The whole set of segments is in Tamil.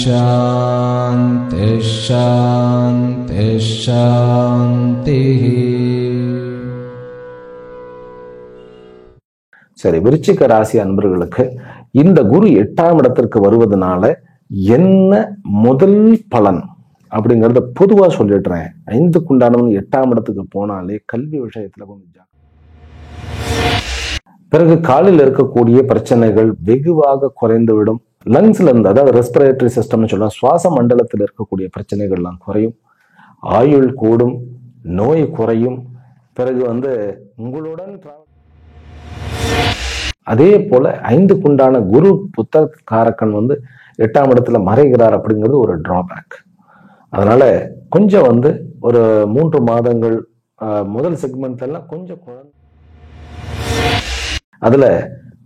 शांति शांति शांति. சரி, விருச்சிக ராசி அன்பர்களுக்கு இந்த குரு 8ஆம் இடத்திற்கு வருவதனால என்ன முதல் பலன் அப்படிங்கறத பொதுவா சொல்லிடுறேன். 5க்குண்டானவன் 8ஆம் இடத்துக்கு போனாலே கல்வி விஷயத்துல கொஞ்சம் பிறகு காலில் இருக்கக்கூடிய பிரச்சனைகள் வெகுவாக குறைந்துவிடும். லங்ஸ்ல இருந்து, அதாவது ரெஸ்பிரேட்டரி சிஸ்டம்னு சொல்லலாம், சுவாச மண்டலத்தில் இருக்கக்கூடிய பிரச்சனைகள்லாம் குறையும், ஆயுள் கூடும், நோய் குறையும். பிறகு உங்களுடன் அதே போல 5க்குண்டான குரு புத்தகாரக்கன் 8ஆம் இடத்துல மறைகிறார் அப்படிங்கிறது ஒரு டிராபேக். அதனால கொஞ்சம் ஒரு 3 மாதங்கள் முதல் செக்மெண்ட் எல்லாம் கொஞ்சம் அதுல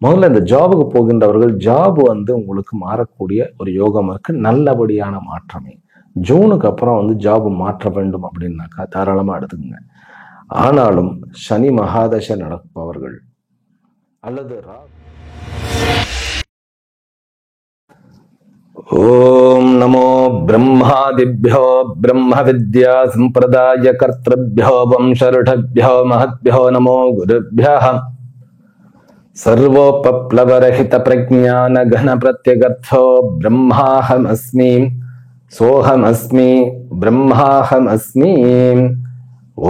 முதல்ல இந்த ஜாபுக்கு போகின்றவர்கள் ஜாப் உங்களுக்கு மாறக்கூடிய ஒரு யோகம் இருக்கு, நல்லபடியான மாற்றமே. ஜூனுக்கு அப்புறம் ஜாப் மாற்ற வேண்டும் அப்படின்னாக்கா தாராளமா எடுத்துக்கங்க. ஆனாலும் சனி மகாதசை நடப்பவர்கள் அல்லது ஓம் நமோ பிரம்மாதிப்யோ பிரம்ம வித்யா சம்பிரதாய கர்த்ருப்யோ வம்சருடப்யோ மஹத்யோ நமோ குருப்யः सर्वोपप्लवरहित प्रज्ञान घन प्रत्यगर्थो ब्रह्माहमस्मि सोहमस्मि ब्रह्माहमस्मि.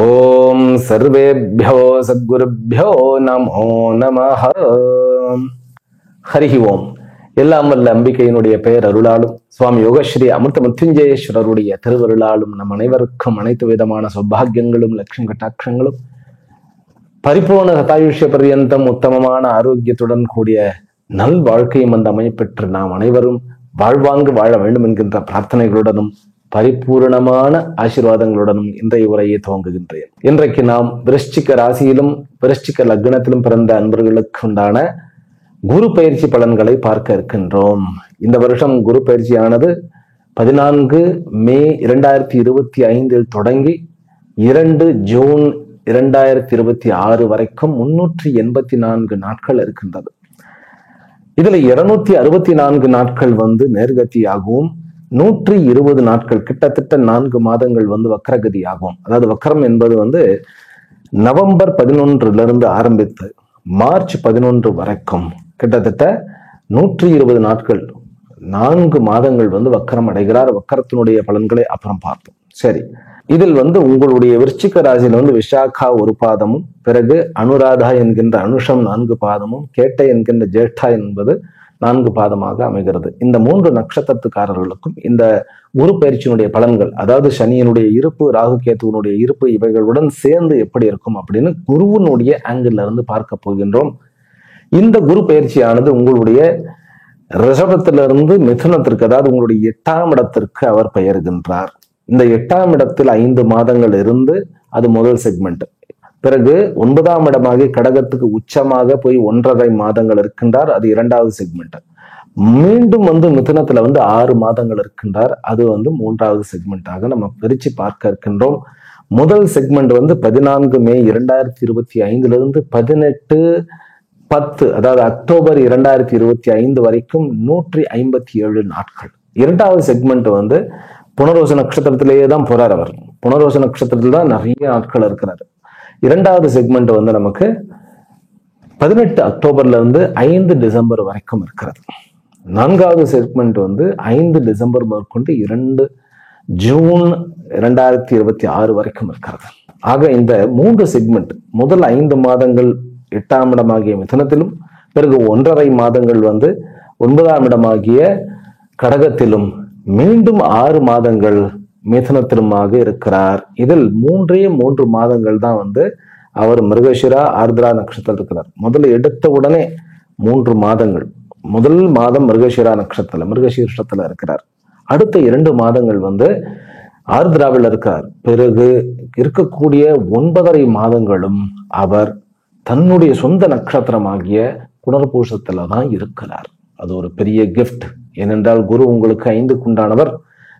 ओम सर्वेभ्यो सद्गुरुभ्यो नमो नमः. हरि ओम. எல்லாம் வல்ல அம்பிகையினுடைய பெயர் அருளாலும் சுவாமி யோகஸ்ரீ அமிர்த மிருத்யுஞ்சயேஸ்வரருடைய திருவருளாலும் நம் அனைவருக்கும் அனைத்து விதமான சௌபாகியங்களும் லட்சுமி கட்டாட்சங்களும் பரிபூர்ண சதாயுஷ்ய பர்யந்தம் உத்தமமான ஆரோக்கியத்துடன் கூடிய நல் வாழ்க்கையும் அமையப்பெற்று நாம் அனைவரும் வாழ்வாங்கு வாழ வேண்டும் என்கின்ற பிரார்த்தனைகளுடனும் பரிபூர்ணமான ஆசீர்வாதங்களுடனும் இன்றைய உரையை துவங்குகின்றேன். இன்றைக்கு நாம் விருச்சிக ராசியிலும் விருச்சிக லக்னத்திலும் பிறந்த அன்பர்களுக்கு உண்டான குரு பயிற்சி பலன்களை பார்க்க இருக்கின்றோம். இந்த வருஷம் குரு பயிற்சியானது 14 மே 2025 தொடங்கி 2 ஜூன் 2026 வரைக்கும் 384 நாட்கள் இருக்கின்றது. இதுல 264 நாட்கள் நேர்கதியாகவும் 120 நாட்கள் கிட்டத்தட்ட 4 மாதங்கள் வக்ரகதியாகும். அதாவது வக்ரம் என்பது நவம்பர் 11 ஆரம்பித்து மார்ச் 11 வரைக்கும் கிட்டத்தட்ட 120 நாட்கள் 4 மாதங்கள் வக்ரம் அடைகிறார். வக்ரத்தினுடைய பலன்களை அப்புறம் பார்த்தோம். சரி, இதில் உங்களுடைய விருச்சிக ராசியில விசாகா ஒரு பாதமும், பிறகு அனுராதா என்கின்ற அனுஷம் 4 பாதமும், கேட்டை என்கின்ற ஜேஷ்டா என்பது 4 பாதமாக அமைகிறது. இந்த 3 நட்சத்திரத்துக்காரர்களுக்கும் இந்த குரு பயிற்சியினுடைய பலன்கள், அதாவது சனியினுடைய இருப்பு, ராகு கேத்துவனுடைய இருப்பு, இவைகளுடன் சேர்ந்து எப்படி இருக்கும் அப்படின்னு குருவினுடைய ஆங்கிள் இருந்து பார்க்க போகின்றோம். இந்த குரு பயிற்சியானது உங்களுடைய ரிஷபத்திலிருந்து மிதுனத்திற்கு, அதாவது உங்களுடைய 8ஆம் இடத்திற்கு அவர் பெயர்கின்றார். இந்த 8ஆம் இடத்தில் 5 மாதங்கள் இருந்து அது முதல் செக்மெண்ட். பிறகு 9ஆம் இடமாகி கடகத்துக்கு உச்சமாக போய் 1.5 மாதங்கள் இருக்கின்றார், அது 2வது செக்மெண்ட். மீண்டும் மிதுனத்துல 6 மாதங்கள் இருக்கின்றார், அது 3வது செக்மெண்டாக நம்ம பிரிச்சு பார்க்க இருக்கின்றோம். முதல் செக்மெண்ட் 14 மே 2025 18/10 அதாவது அக்டோபர் 2025 வரைக்கும் 157 நாட்கள். 2வது செக்மெண்ட் புனர்வசு நட்சத்திரத்திலேயே தான் போறார் அவர். புனர்வசு நட்சத்திரத்துல தான் நிறைய நாட்கள் இருக்கிறார். 2வது செக்மெண்ட் நமக்கு 18 அக்டோபர்ல 5 டிசம்பர் வரைக்கும் இருக்கிறது. 4வது செக்மெண்ட் 5 டிசம்பர் மேற்கொண்டு 2 ஜூன் 2026 வரைக்கும் இருக்கிறது. ஆக இந்த 3 செக்மெண்ட் முதல் 5 மாதங்கள் 8ஆம் இடமாகிய மிதுனத்திலும், பிறகு 1.5 மாதங்கள் 9ஆம் இடமாகிய கடகத்திலும், மீண்டும் 6 மாதங்கள் மிதுனத்திலுமாக இருக்கிறார். இதில் 3 மாதங்கள் தான் அவர் மிருகஷிரா ஆர்திரா நட்சத்திரம் இருக்கிறார். முதல்ல எடுத்த உடனே 3 மாதங்கள், முதல் மாதம் மிருகஷிரா மிருகசீர்ஷத்துல இருக்கிறார். அடுத்த 2 மாதங்கள் ஆர்திராவில் இருக்கிறார். பிறகு இருக்கக்கூடிய 9.5 மாதங்களும் அவர் தன்னுடைய சொந்த நட்சத்திரமாகிய புனர்பூசத்துல தான் இருக்கிறார். அது ஒரு பெரிய கிஃப்ட். ஏனென்றால் குரு உங்களுக்கு 5க்குண்டானவர்,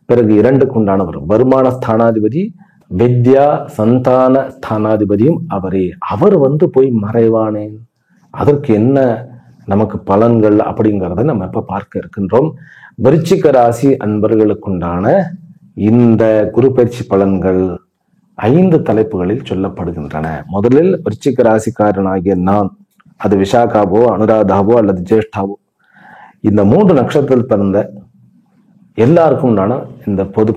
பிறகு 2க்குண்டானவர், வருமான ஸ்தானாதிபதி, வித்யா சந்தான ஸ்தானாதிபதியும் அவரே. அவர் போய் மறைவானேன், அதற்கு என்ன நமக்கு பலன்கள் அப்படிங்கிறத நம்ம இப்ப பார்க்க இருக்கின்றோம். விருச்சிக ராசி அன்பர்களுக்குண்டான இந்த குரு பயிற்சி பலன்கள் 5 தலைப்புகளில் சொல்லப்படுகின்றன. முதலில் விருச்சிக ராசிக்காரனாகிய நான், அது விஷாகாவோ அனுராதாவோ அல்லது ஜேஷ்டாவோ, இந்த 3 நட்சத்திரத்தில் பிறந்த எல்லாருக்கும் உண்டான இந்த பொது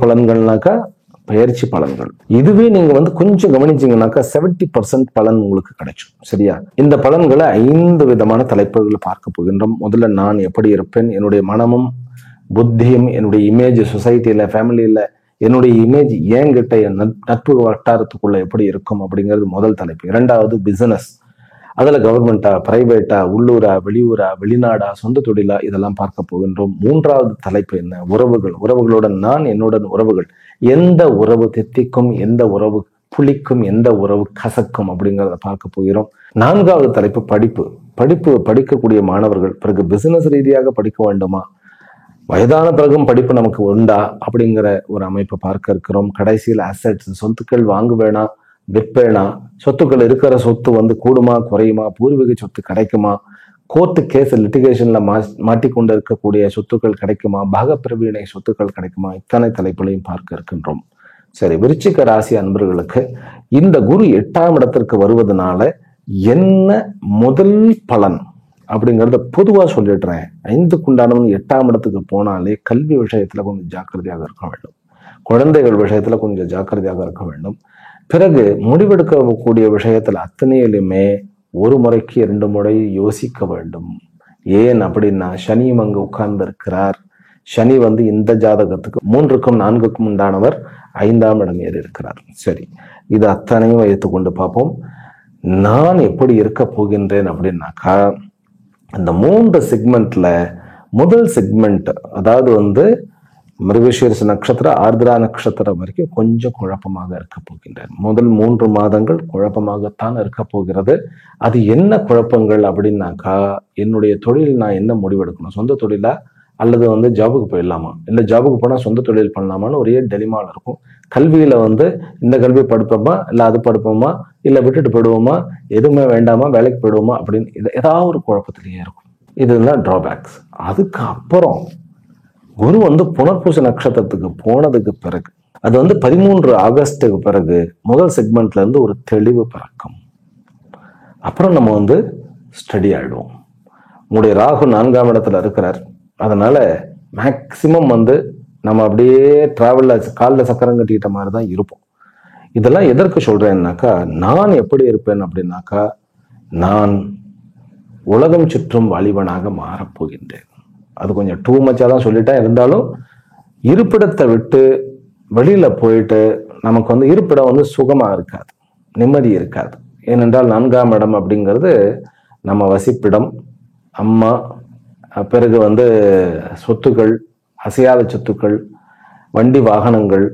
பலன்கள்னாக்கா பயிற்சி பலன்கள். இதுவே நீங்க கொஞ்சம் கவனிச்சீங்கன்னாக்கா 70% பலன் உங்களுக்கு கிடைக்கும். சரியா? இந்த பலன்களை 5 விதமான தலைப்புகளை பார்க்க போகின்றோம். முதல்ல நான் எப்படி இருப்பேன், என்னுடைய மனமும் புத்தியும், என்னுடைய இமேஜ் சொசைட்டியில, ஃபேமிலியில என்னுடைய இமேஜ் என்கிட்ட என் நட்பு வட்டாரத்துக்குள்ள எப்படி இருக்கும் அப்படிங்கிறது முதல் தலைப்பு. 2வது பிசினஸ், அதுல கவர்மெண்டா, பிரைவேட்டா, உள்ளூரா, வெளியூரா, வெளிநாடா, சொந்த தொழிலா, இதெல்லாம் பார்க்க போகின்றோம். 3வது தலைப்பு என்ன, உறவுகளோட நான், என்னுடன் உறவுகள், எந்த உறவு தித்திக்கும், எந்த உறவு புளிக்கும், எந்த உறவு கசக்கும் அப்படிங்கிறத பார்க்க போகிறோம். 4வது தலைப்பு படிக்கக்கூடிய மாணவர்கள், பிறகு பிசினஸ் ரீதியாக படிக்க வேண்டுமா, வயதான பிறகும் படிப்பு நமக்கு உண்டா அப்படிங்கிற ஒரு அமைப்பை பார்க்க இருக்கிறோம். கடைசியில் அசெட்ஸ், சொத்துக்கள் வாங்குவேனா விற்பேனா, சொத்துக்கள் இருக்கிற சொத்து கூடுமா குறையுமா, பூர்வீக சொத்து கிடைக்குமா, கோர்ட்டு கேஸ் லிட்டிகேஷன்ல மாட்டிக்கொண்டு இருக்கக்கூடிய சொத்துக்கள் கிடைக்குமா, பாகப்பிரிவினை சொத்துக்கள் கிடைக்குமா, இத்தனை தலைப்புகளையும் பார்க்க இருக்கின்றோம். சரி, விருச்சிக ராசி அன்பர்களுக்கு இந்த குரு 8ஆம் இடத்திற்கு வருவதனால என்ன முதல் பலன் அப்படிங்கிறத பொதுவா சொல்லிடுறேன். 5க்குண்டானவன் 8ஆம் இடத்துக்கு போனாலே கல்வி விஷயத்துல கொஞ்சம் ஜாக்கிரதையாக இருக்க வேண்டும், குழந்தைகள் விஷயத்துல கொஞ்சம் ஜாக்கிரதையாக இருக்க வேண்டும். பிறகு முடிவெடுக்கக்கூடிய விஷயத்துல அத்தனையிலுமே 1 முறைக்கு 2 முறை யோசிக்க வேண்டும். ஏன் அப்படின்னா சனியும் அங்கு உட்கார்ந்து இருக்கிறார். சனி இந்த ஜாதகத்துக்கு 3க்கும் 4க்கும் உண்டானவர் 5ஆம் இடம் ஏறி இருக்கிறார். சரி, இது அத்தனையும் வைத்துக்கொண்டு பார்ப்போம். நான் எப்படி இருக்க போகின்றேன் அப்படின்னாக்கா, அந்த 3 செக்மெண்ட்ல முதல் செக்மெண்ட், அதாவது மிருகசீரிஷ நட்சத்திரம், ஆர்திரா நட்சத்திரம் வரைக்கும் கொஞ்சம் குழப்பமாக இருக்க போகின்றேன். முதல் 3 மாதங்கள் குழப்பமாகத்தான் இருக்க போகிறது. அது என்ன குழப்பங்கள் அப்படின்னாக்கா, என்னுடைய தொழில் நான் என்ன முடிவெடுக்கணும், சொந்த தொழிலா அல்லது ஜாபுக்கு போயிடலாமா, இல்லை ஜாபுக்கு போனால் சொந்த தொழில் பண்ணலாமான்னு ஒரே டெலிமால் இருக்கும். கல்வியில இந்த கல்வி படிப்போமா, இல்லை அது படிப்போமா, இல்லை விட்டுட்டு போயிடுவோமா, எதுவுமே வேண்டாமா, வேலைக்கு போயிடுவோமா அப்படின்னு ஏதாவது ஒரு குழப்பத்திலேயே இருக்கும். இதுதான் டிராபேக்ஸ். அதுக்கு அப்புறம் குரு புனர்பூச நட்சத்திரத்துக்கு போனதுக்கு பிறகு, அது 13 ஆகஸ்டுக்கு பிறகு முதல் செக்மெண்ட்ல இருந்து ஒரு தெளிவு பிறக்கும். அப்புறம் நம்ம ஸ்டடி ஆயிடுவோம். உங்களுடைய ராகு 4ஆம் இடத்துல இருக்கிறார். அதனால மேக்சிமம் நம்ம அப்படியே டிராவல்ல காலில் சக்கரம் கட்டிக்கிட்ட மாதிரி தான் இருப்போம். இதெல்லாம் எதற்கு சொல்றேன்னாக்கா, நான் எப்படி இருப்பேன் அப்படின்னாக்கா, நான் உலகம் சுற்றும் வாலிபனாக மாறப்போகின்றேன். அது கொஞ்சம் டூ மச்சா தான் சொல்லிட்டேன். இருந்தாலும் இருப்பிடத்தை விட்டு வெளியில போயிட்டு நமக்கு இருப்பிடம் சுகமா இருக்காது, நிம்மதி இருக்காது. ஏனென்றால் 4ஆம் இடம் அப்படிங்கிறது நம்ம வசிப்பிடம், அம்மா, பிறகு சொத்துக்கள், அசையாத சொத்துக்கள், வண்டி வாகனங்கள்,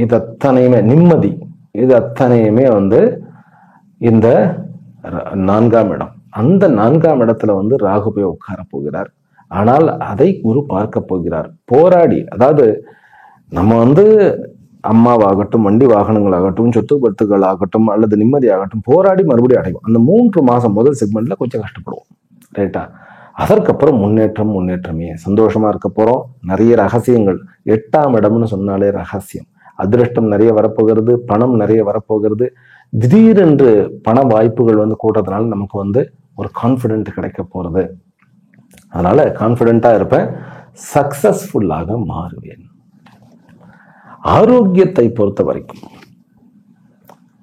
இது அத்தனையுமே நிம்மதி, இது அத்தனையுமே இந்த 4ஆம் இடம். அந்த 4ஆம் இடத்துல ராகு போய் உட்கார போகிறார். ஆனால் அதை குரு பார்க்க போகிறார். போராடி, அதாவது நம்ம அம்மாவாகட்டும், வண்டி வாகனங்களாகட்டும், சொத்து பத்துகள் ஆகட்டும், அல்லது நிம்மதி ஆகட்டும், போராடி மறுபடியும் அடையும். அந்த 3 மாசம் முதல் செக்மெண்ட்ல கொஞ்சம் கஷ்டப்படுவோம், ரைட்டா? அதற்கப்புறம் முன்னேற்றமே, சந்தோஷமா இருக்க போறோம். நிறைய ரகசியங்கள், 8ஆம் இடம்னு சொன்னாலே ரகசியம். அதிர்ஷ்டம் நிறைய வரப்போகிறது, பணம் நிறைய வரப்போகிறது. திடீரென்று பண வாய்ப்புகள் கூடுறதுனால நமக்கு ஒரு கான்ஃபிடென்ட் கிடைக்க போறது. அதனால கான்ஃபிடென்ட்டா இருப்பேன், சக்சஸ்ஃபுல்லாக மாறுவேன். ஆரோக்கியத்தை பொறுத்த வரைக்கும்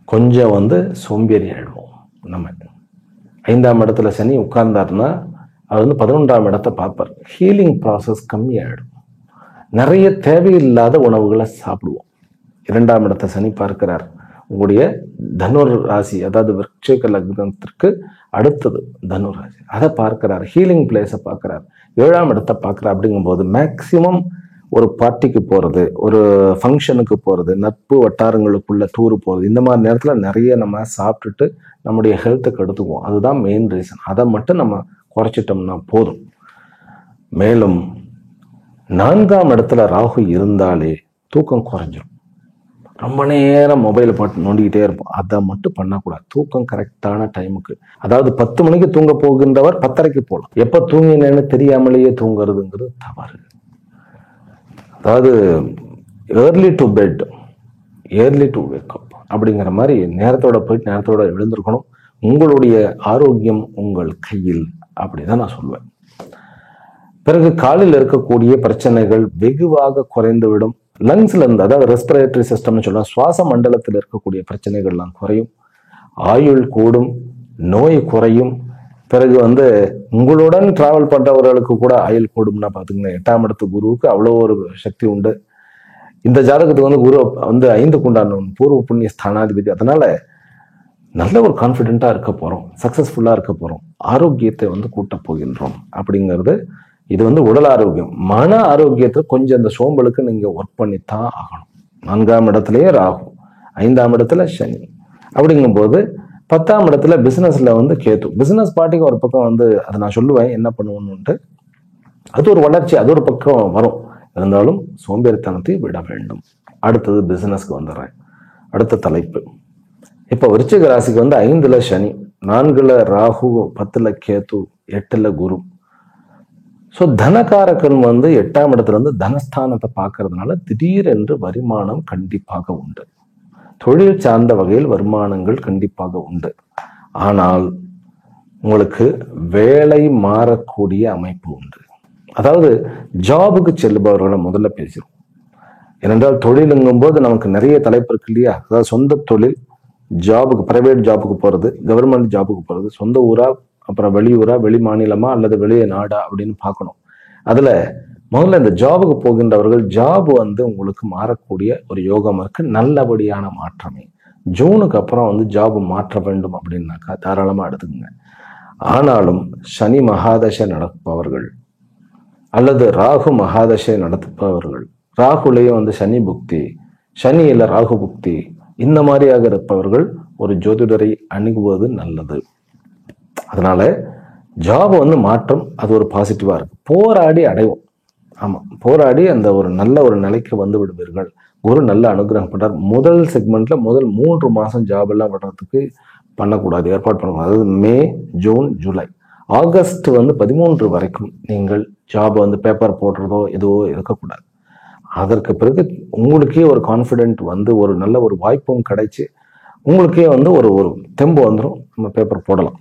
கொஞ்சம் சோம்பேறி ஆயிடுவோம். நம்ம 5ஆம் இடத்துல சனி உட்கார்ந்தாருன்னா அது 11ஆம் இடத்தை பார்ப்பார். ஹீலிங் ப்ராசஸ் கம்மி ஆயிடும். நிறைய தேவையில்லாத உணவுகளை சாப்பிடுவோம். 2ஆம் இடத்தை சனி பார்க்கிறார். உங்களுடைய தனுர் ராசி, அதாவது விருச்சிக லக்னத்திற்கு அடுத்தது தனுர் ராசி, அதை பார்க்கிறார். ஹீலிங் பிளேஸை பார்க்கிறார். 7ஆம் இடத்தை பார்க்கிறார். அப்படிங்கும்போது மேக்சிமம் ஒரு பார்ட்டிக்கு போறது, ஒரு ஃபங்க்ஷனுக்கு போறது, நட்பு வட்டாரங்களுக்குள்ள டூரு போறது, இந்த மாதிரி நேரத்துல நிறைய நம்ம சாப்பிட்டுட்டு நம்முடைய ஹெல்த்துக்கு எடுத்துக்குவோம். அதுதான் மெயின் ரீசன். அதை மட்டும் நம்ம குறைச்சிட்டோம்னா போதும். மேலும் 4ஆம் இடத்துல ராகு இருந்தாலே தூக்கம் குறைஞ்சிடும். ரொம்ப நேரம் மொபைலை போட்டு நோண்டிக்கிட்டே இருப்போம். அதை மட்டும் பண்ணக்கூடாது. தூக்கம் கரெக்டான டைமுக்கு, அதாவது 10 மணிக்கு தூங்க போகின்றவர் 10:30 போகலாம். எப்போ தூங்கினேன்னு தெரியாமலேயே தூங்குறதுங்கிறது தவறு. அதாவது early to bed early to wake up அப்படிங்கிற மாதிரி நேரத்தோட போயிட்டு நேரத்தோட எழுந்திருக்கணும். உங்களுடைய ஆரோக்கியம் உங்கள் கையில் அப்படிதான் நான் சொல்லுவேன். பிறகு காலில் இருக்கக்கூடிய பிரச்சனைகள் வெகுவாக குறைந்துவிடும். லங்ஸ்ல இருந்து, அதாவது ரெஸ்பிரேட்டரி சிஸ்டம்னு சொல்லலாம், சுவாச மண்டலத்தில் இருக்கக்கூடிய பிரச்சனைகள்லாம் குறையும். ஆயுள் கூடும், நோய் குறையும். பிறகு உங்களுடன் டிராவல் பண்றவர்களுக்கு கூட ஆயுள் கூடும்னா பாத்தீங்கன்னா 8ஆம் இடத்து குருவுக்கு அவ்வளோ ஒரு சக்தி உண்டு. இந்த ஜாதகத்துக்கு குரு 5க்கு உண்டான பூர்வ புண்ணிய ஸ்தானாதிபதி. அதனால நல்ல ஒரு கான்ஃபிடென்ட்டா இருக்க போறோம், சக்சஸ்ஃபுல்லா இருக்க போறோம், ஆரோக்கியத்தை கூட்ட போகின்றோம் அப்படிங்கிறது. இது உடல் ஆரோக்கியம். மன ஆரோக்கியத்தை கொஞ்சம் இந்த சோம்பலுக்கு நீங்க ஒர்க் பண்ணித்தான் ஆகணும். 4ஆம் இடத்துலயே ராகு, 5ஆம் இடத்துல சனி. அப்படிங்கும் போது 10ஆம் இடத்துல பிசினஸ்ல கேது. பிசினஸ் பார்ட்டிக்கு ஒரு பக்கம் அதை நான் சொல்லுவேன் என்ன பண்ணுவோம்னுட்டு. அது ஒரு வளர்ச்சி, அது ஒரு பக்கம் வரும். இருந்தாலும் சோம்பேறித்தனத்தை விட வேண்டும். அடுத்தது பிசினஸ்க்கு வந்துடுறேன். அடுத்த தலைப்பு. இப்ப விருச்சிக ராசிக்கு 5ல சனி, 4ல ராகு, 10ல கேது, 8ல குரு. ஸோ தனகாரகன் 8ஆம் இடத்துல தனஸ்தானத்தை பார்க்கறதுனால திடீரென்று வருமானம் கண்டிப்பாக உண்டு. தொழில் சார்ந்த வகையில் வருமானங்கள் கண்டிப்பாக உண்டு. ஆனால் உங்களுக்கு வேலை மாறக்கூடிய அமைப்பு உண்டு. அதாவது ஜாபுக்கு செல்லுபவர்களை முதல்ல பேசிடும். ஏனென்றால் தொழிலுங்கும் போது நமக்கு நிறைய தலைப்பு இருக்கு இல்லையா? அதாவது சொந்த தொழில், ஜாபுக்கு, பிரைவேட் ஜாபுக்கு போறது, கவர்மெண்ட் ஜாபுக்கு போறது, சொந்த ஊரா, அப்புறம் வெளியூரா, வெளி மாநிலமா அல்லது வெளியே நாடா அப்படின்னு பார்க்கணும். அதுல முதல்ல இந்த ஜாபுக்கு போகின்றவர்கள் ஜாப் உங்களுக்கு மாறக்கூடிய ஒரு யோகம் இருக்கு. நல்லபடியான மாற்றமே. ஜூனுக்கு அப்புறம் ஜாப் மாற்ற வேண்டும் அப்படின்னாக்கா தாராளமா எடுத்துக்கங்க. ஆனாலும் சனி மகாதசை நடப்பவர்கள் அல்லது ராகு மகாதசை நடப்பவர்கள், ராகுலேயே சனி புக்தி, சனியில ராகு புக்தி, இந்த மாதிரியாக இருப்பவர்கள் ஒரு ஜோதிடரை அணுகுவது நல்லது. அதனால ஜாப் மாற்றம் அது ஒரு பாசிட்டிவா இருக்கு. போராடி அடைவோம். ஆமா, போராடி அந்த ஒரு நல்ல ஒரு நிலைக்கு விடுவீர்கள். குரு நல்ல அனுகிரகம் பண்றார். முதல் செக்மெண்ட்ல முதல் 3 மாசம் ஜாப் எல்லாம் விடுறதுக்கு பண்ணக்கூடாது, ஏற்பாடு பண்ணக்கூடாது. அதாவது மே, ஜூன், ஜூலை, ஆகஸ்ட் 13 வரைக்கும் நீங்கள் ஜாப் பேப்பர் போடுறதோ எதுவோ இருக்கக்கூடாது. அதற்கு பிறகு உங்களுக்கே ஒரு கான்ஃபிடென்ட் ஒரு நல்ல ஒரு வாய்ப்பும் கிடைச்சி உங்களுக்கே ஒரு தெம்பு வந்துடும், நம்ம பேப்பர் போடலாம்.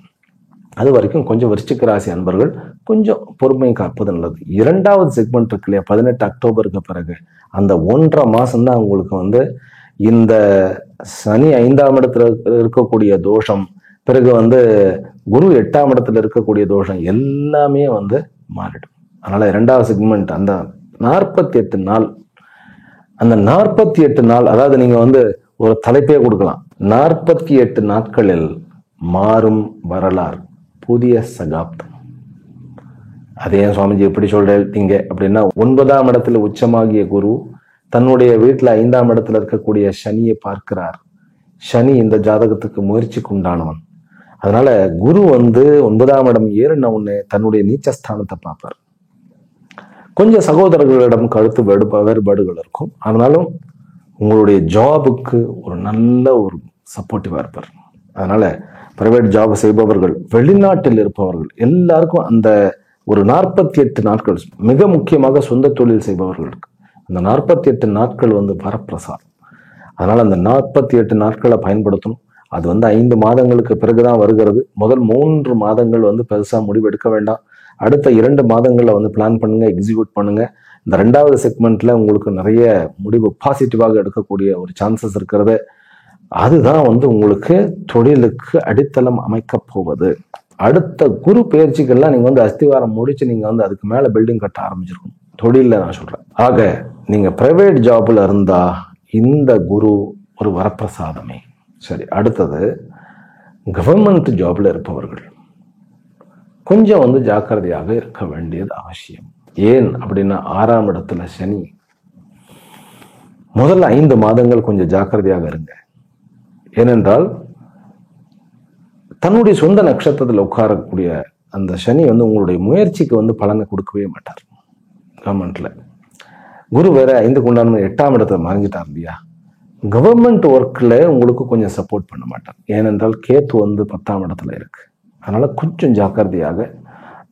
அது வரைக்கும் கொஞ்சம் விருச்சிக ராசி அன்பர்கள் கொஞ்சம் பொறுமை காப்பது நல்லது. 2வது செக்மெண்ட் இருக்கு இல்லையா, 18 அக்டோபருக்கு பிறகு அந்த 1.5 மாசம் தான் உங்களுக்கு இந்த சனி 5ஆம் இடத்துல இருக்கக்கூடிய தோஷம், பிறகு குரு 8ஆம் இடத்துல இருக்கக்கூடிய தோஷம் எல்லாமே மாறிடும். அதனால 2வது செக்மெண்ட் அந்த 48 நாள், அந்த 48 நாள், அதாவது நீங்க ஒரு தலைப்பே கொடுக்கலாம், 48 நாட்களில் மாறும் வரலாறு, புதிய சகாப்தம். அதே சுவாமிஜி எப்படி சொல்றீங்க அப்படின்னா, 9ஆம் இடத்துல உச்சமாகிய குரு தன்னுடைய வீட்டுல 5ஆம் இடத்துல இருக்கக்கூடிய சனியை பார்க்கிறார். சனி இந்த ஜாதகத்துக்கு முயற்சிக்கு உண்டானவன். அதனால குரு 9ஆம் இடம் ஏறின உடனே தன்னுடைய நீச்சஸ்தானத்தை பார்ப்பார். கொஞ்சம் சகோதரர்களிடம் கருத்து வேறுபாடுகள் இருக்கும். ஆனாலும் உங்களுடைய ஜாபுக்கு ஒரு நல்ல ஒரு சப்போர்ட்டிவா இருப்பார். அதனால பிரைவேட் ஜாப் செய்பவர்கள், வெளிநாட்டில் இருப்பவர்கள் எல்லாருக்கும் அந்த ஒரு 48 நாட்கள், மிக முக்கியமாக சொந்த தொழில் செய்பவர்களுக்கு அந்த 48 நாட்கள் வரப்பிரசாதம். அதனால அந்த 48 நாட்களை பயன்படுத்தணும். அது 5 மாதங்களுக்கு பிறகுதான் வருகிறது. முதல் 3 மாதங்கள் பெருசா முடிவு எடுக்க வேண்டாம். அடுத்த 2 மாதங்கள்ல பிளான் பண்ணுங்க, எக்ஸிக்யூட் பண்ணுங்க. இந்த 2வது செக்மெண்ட்ல உங்களுக்கு நிறைய முடிவு பாசிட்டிவாக எடுக்கக்கூடிய ஒரு சான்சஸ் இருக்கிறது. அதுதான் உங்களுக்கு தொழிலுக்கு அடித்தளம் அமைக்க போவது. அடுத்த குரு பயிற்சிகள்லாம் நீங்க அஸ்திவாரம் முடிச்சு நீங்க அதுக்கு மேல பில்டிங் கட்ட ஆரம்பிச்சிருக்கணும். தொழில நான் சொல்றேன். ஆக நீங்க பிரைவேட் ஜாப்ல இருந்தா இந்த குரு ஒரு வரப்பிரசாதமே. சரி, அடுத்தது கவர்மெண்ட் ஜாப்ல இருப்பவர்கள் கொஞ்சம் ஜாக்கிரதையாக இருக்க வேண்டியது அவசியம். ஏன் அப்படின்னா 6ஆம் இடத்துல சனி. முதல்ல 5 மாதங்கள் கொஞ்சம் ஜாக்கிரதையாக இருங்க. ஏனென்றால் தன்னுடைய சொந்த நட்சத்திரத்தில் உட்காரக்கூடிய அந்த சனி உங்களுடைய முயற்சிக்கு பலனை கொடுக்கவே மாட்டார். கவர்மெண்ட்ல குரு வேற 5க்கு உண்டான 8ஆம் இடத்துல மறைஞ்சிட்டார் இல்லையா? கவர்மெண்ட் ஒர்க்ல உங்களுக்கு கொஞ்சம் சப்போர்ட் பண்ண மாட்டாங்க. ஏனென்றால் கேத்து வந்து 10ஆம் இடத்துல இருக்கு. அதனால கொஞ்சம் ஜாக்கிரதையாக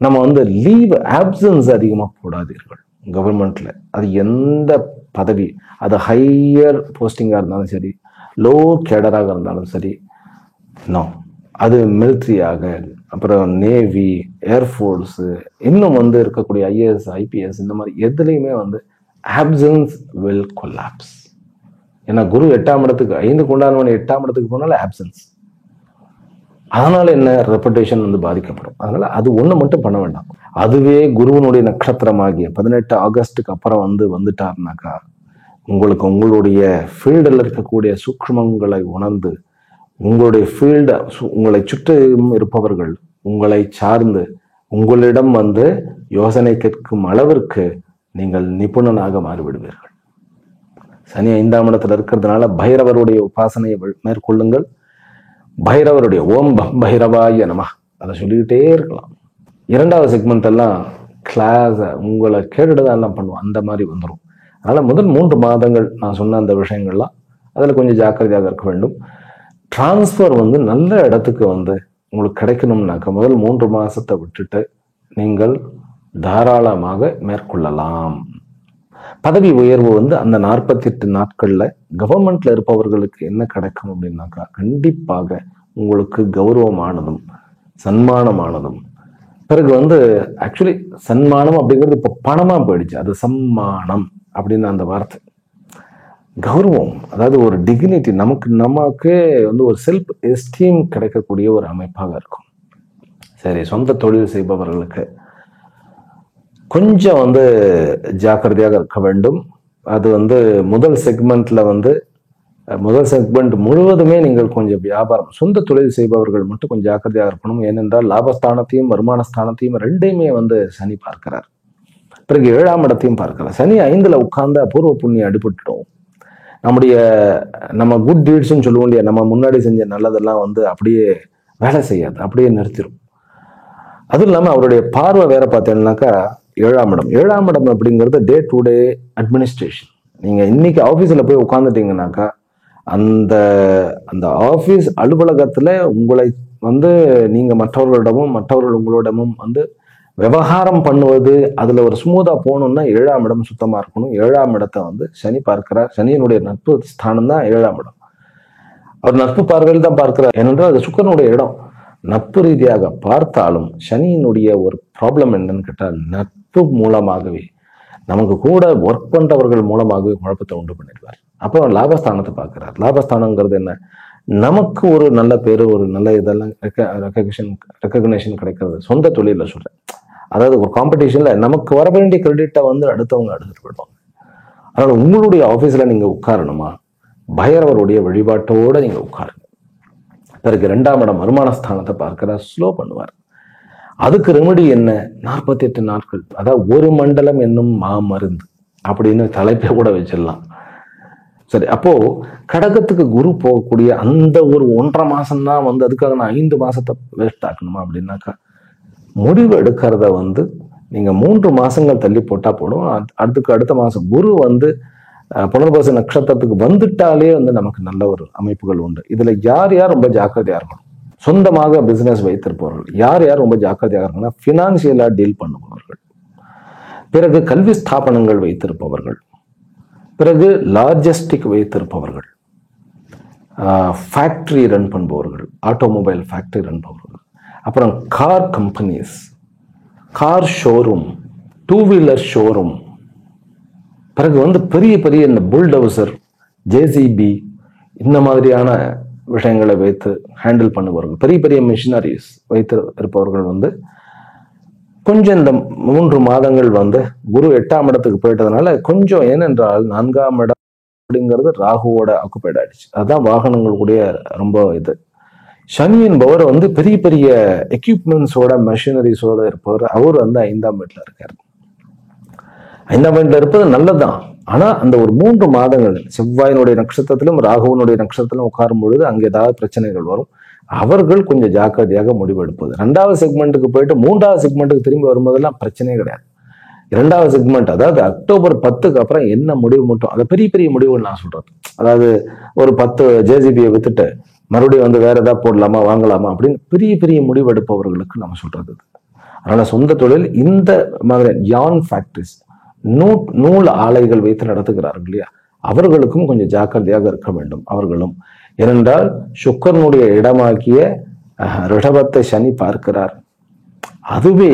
நம்ம வந்து லீவ் ஆப்சன்ஸ் அதிகமாக போடாதீர்கள். கவர்மெண்ட்ல அது எந்த பதவி, அது ஹையர் போஸ்டிங்காக இருந்தாலும் சரி, லோ கேடராக இருந்தாலும் சரி, நோ, அது மிலிட்ரியாக, அப்புறம் நேவி, ஏர்ஃபோர்ஸு, இன்னும் வந்து இருக்கக்கூடிய IAS IPS இந்த மாதிரி எதுலையுமே வந்து ஆப்சன்ஸ் வில் கொலாப்ஸ். ஏன்னா குரு 8ஆம் இடத்துக்கு 5 கொண்டாடுவன் 8ஆம் இடத்துக்கு போனாலும் ஆப்சன்ஸ். அதனால என்ன, ரெப்புடேஷன் வந்து பாதிக்கப்படும். அதனால அது ஒண்ணு மட்டும் பண்ண வேண்டாம். அதுவே குருவனுடைய நட்சத்திரமாகிய 18 ஆகஸ்டுக்கு அப்புறம் வந்துட்டாருனாக்கா உங்களுக்கு உங்களுடைய ஃபீல்டில் இருக்கக்கூடிய சூக்ஷ்மங்களை உணர்ந்து உங்களுடைய ஃபீல்டு, உங்களை சுற்றியும் இருப்பவர்கள் உங்களை சார்ந்து உங்களிடம் வந்து யோசனை கேட்கும் அளவிற்கு நீங்கள் நிபுணனாக மாறிவிடுவீர்கள். சனி 5ஆம் இடத்துல இருக்கிறதுனால பைரவருடைய உபாசனையை மேற்கொள்ளுங்கள். பைரவருடைய ஓம் பைரவாய நம அதை சொல்லிக்கிட்டே இருக்கலாம். 2வது செக்மெண்ட் எல்லாம் கிளாஸ் உங்களை கேட்டுதான் எல்லாம் பண்ணுவோம், அந்த மாதிரி வந்துடும். அதனால முதல் 3 மாதங்கள் நான் சொன்ன அந்த விஷயங்கள்லாம் அதில் கொஞ்சம் ஜாக்கிரதையாக இருக்க வேண்டும். டிரான்ஸ்ஃபர் வந்து நல்ல இடத்துக்கு வந்து உங்களுக்கு கிடைக்கணும்னாக்க முதல் 3 மாசத்தை விட்டுட்டு நீங்கள் தாராளமாக மேற்கொள்ளலாம். பதவி உயர்வு வந்து அந்த 48 நாட்கள்ல கவர்மெண்ட்ல இருப்பவர்களுக்கு என்ன கிடைக்கும் அப்படின்னாக்கா கண்டிப்பாக உங்களுக்கு கௌரவமானதும் சன்மானமானதும். பிறகு வந்து ஆக்சுவலி சன்மானம் அப்படிங்கிறது இப்போ பணமா போயிடுச்சு, அது சம்மானம் அப்படின்னு அந்த வார்த்தை. கௌரவம், அதாவது ஒரு டிக்னிட்டி, நமக்கே வந்து ஒரு செல்ஃப் எஸ்டீம் கிடைக்கக்கூடிய ஒரு அமைப்பாக இருக்கும். சரி, சொந்த தொழில் செய்பவர்களுக்கு கொஞ்சம் வந்து ஜாக்கிரதையாக இருக்க வேண்டும். அது வந்து முதல் செக்மெண்ட் முழுவதுமே நீங்கள் கொஞ்சம் வியாபாரம், சொந்த தொழில் செய்பவர்கள் மட்டும் கொஞ்சம் ஜாக்கிரதையாக இருக்கணும். ஏனென்றால் லாபஸ்தானத்தையும் வருமான ஸ்தானத்தையும் 2யுமே வந்து சனி பார்க்கிறார். பிறகு 7ஆம் இடத்தையும் பார்க்கிறார். சனி 5ல் உட்கார்ந்து அபூர்வ புண்ணியம் அடிபட்டுட்டோம். நம்ம குட் டீட்ஸ்ன்னு சொல்லுவோம் இல்லையா, நம்ம முன்னாடி செஞ்ச நல்லதெல்லாம் வந்து அப்படியே வேலை செய்யாது, அப்படியே நிறுத்திடும். அதுவும் இல்லாமல் அவருடைய பார்வை வேற பார்த்தீங்கன்னாக்கா 7ஆம் இடம். 7ஆம் இடம் அப்படிங்கிறது டே டு டே அட்மினிஸ்ட்ரேஷன். நீங்க இன்னைக்கு ஆபீஸ்ல போய் உட்காந்துட்டீங்கன்னாக்கா அந்த ஆபீஸ் அலுவலகத்துல உங்களை வந்து நீங்க மற்றவர்கள் உங்களோடமும் வந்து விவகாரம் பண்ணுவது, அதுல ஒரு ஸ்மூதா போகணும்னா 7ஆம் இடம் சுத்தமா இருக்கணும். 7ஆம் இடத்தை வந்து சனி பார்க்கிறார். சனியினுடைய நட்பு ஸ்தானம் தான் 7ஆம் இடம். அவர் நட்பு பார்வையில் தான் பார்க்கிறார். ஏனென்றால் அது சுக்கிரனுடைய இடம். நட்பு ரீதியாக பார்த்தாலும் சனியினுடைய ஒரு ப்ராப்ளம் என்னன்னு கேட்டால் நட்பு மூலமாகவே நமக்கு கூட ஒர்க் பண்றவர்கள் மூலமாகவே குழப்பத்தை உண்டு பண்ணிடுவார். அப்புறம் லாபஸ்தானத்தை பார்க்கிறார். லாபஸ்தானங்கிறது என்ன, நமக்கு ஒரு நல்ல பேரு, ஒரு நல்ல இதெல்லாம் ரெக்கக்னேஷன் கிடைக்கிறது. சொந்த தொழில சொல்றேன், அதாவது ஒரு காம்படிஷன்ல நமக்கு வர வேண்டிய கிரெடிட்டை வந்து அடுத்தவங்க எடுத்துட்டு போயிடுவாங்க. அதனால உங்களுடைய ஆபீஸ்ல நீங்க உட்காரணுமா, பைரவருடைய வழிபாட்டோட நீங்க உட்காருங்க. பிறகு 2ஆம் இடம் வருமானஸ்தானத்தை பார்க்கிறார், ஸ்லோ பண்ணுவார். அதுக்கு ரெமெடி என்ன, 48 நாட்கள், அதாவது ஒரு மண்டலம் என்னும் மாமருந்து அப்படின்னு தலைப்பை கூட வச்சிடலாம். சரி, அப்போ கடகத்துக்கு குரு போகக்கூடிய அந்த ஒரு 1.5 மாசம் தான் வந்து அதுக்காக நான் 5 மாசத்தை வேஸ்ட் ஆக்கணுமா அப்படின்னாக்கா முடிவு எடுக்கிறத வந்து நீங்க 3 மாசங்கள் தள்ளி போட்டா போடும். அடுத்த மாசம் குரு வந்து புனர்பூச நட்சத்திரத்துக்கு வந்துட்டாலே வந்து நமக்கு நல்ல ஒரு அமைப்புகள் உண்டு. இதுல யார் ரொம்ப ஜாக்கிரதையா இருக்கணும், சொந்தமாக பிசினஸ் வைத்திருப்பவர்கள் யார் ரொம்ப ஜாக்கிரதையாக இருக்கணும்னா பினான்சியலா டீல் பண்ணுபவர்கள், பிறகு கல்வி ஸ்தாபனங்கள் வைத்திருப்பவர்கள், பிறகு லாஜிஸ்டிக் வைத்திருப்பவர்கள், ஃபேக்டரி ரன் பண்ணுபவர்கள், ஆட்டோமொபைல் ஃபேக்டரி ரன் பண்ணுபவர்கள், அப்புறம் car companies, car showroom, 2 wheeler showroom, பிறகு வந்து பெரிய பெரிய இந்த புல்டோசர், JCB இந்த மாதிரியான விஷயங்களை வைத்து ஹேண்டில் பண்ணுபவர்கள், பெரிய பெரிய மிஷினரிஸ் வைத்து இருப்பவர்கள் வந்து கொஞ்சம் இந்த 3 மாதங்கள் வந்து குரு 8ஆம் இடத்துக்கு போயிட்டதுனால கொஞ்சம், ஏனென்றால் 4ஆம் இடம் அப்படிங்கிறது ராகுவோட ஆக்குபைட் ஆயிடுச்சு. அதுதான் வாகனங்கள் கூடிய ரொம்ப இது. சனி என்பவர் வந்து பெரிய பெரிய எக்யூப்மெண்ட்ஸோட மெஷினரிஸோட இருப்பவர். அவர் வந்து 5ஆம் வீட்டுல இருக்காரு. 5ஆம் வீட்டுல இருப்பது நல்லதுதான். ஆனா அந்த ஒரு 3 மாதங்கள் செவ்வாயினுடைய நட்சத்திரத்திலும் ராகுவனுடைய நட்சத்திரத்திலும் உட்காரும் பொழுது அங்கே ஏதாவது பிரச்சனைகள் வரும். அவர்கள் கொஞ்சம் ஜாக்கிரதையாக முடிவெடுப்பது. 2வது செக்மெண்ட்டுக்கு போயிட்டு 3வது செக்மெண்ட்டுக்கு திரும்பி வரும்போதெல்லாம் பிரச்சனையே கிடையாது. இரண்டாவது செக்மெண்ட், அதாவது அக்டோபர் 10க்கு அப்புறம் என்ன முடிவு மட்டும், அது பெரிய பெரிய முடிவுகள் நான் சொல்றது. அதாவது ஒரு 10 ஜேசிபியை வித்துட்டு மறுபடியும் வந்து வேற ஏதாவது போடலாமா வாங்கலாமா அப்படின்னு பெரிய பெரிய முடிவு எடுப்பவர்களுக்கு நம்ம சொல்றது. அதனால சொந்த தொழில் இந்த மாதிரி யான் ஃபேக்டரிஸ், நூல் ஆலைகள் வைத்து நடத்துகிறார்கள் இல்லையா, அவர்களுக்கும் கொஞ்சம் ஜாக்கிரதையாக இருக்க வேண்டும் அவர்களும். ஏனென்றால் சுக்கரனுடைய இடமாக்கிய ரிஷபத்தை சனி பார்க்கிறார். அதுவே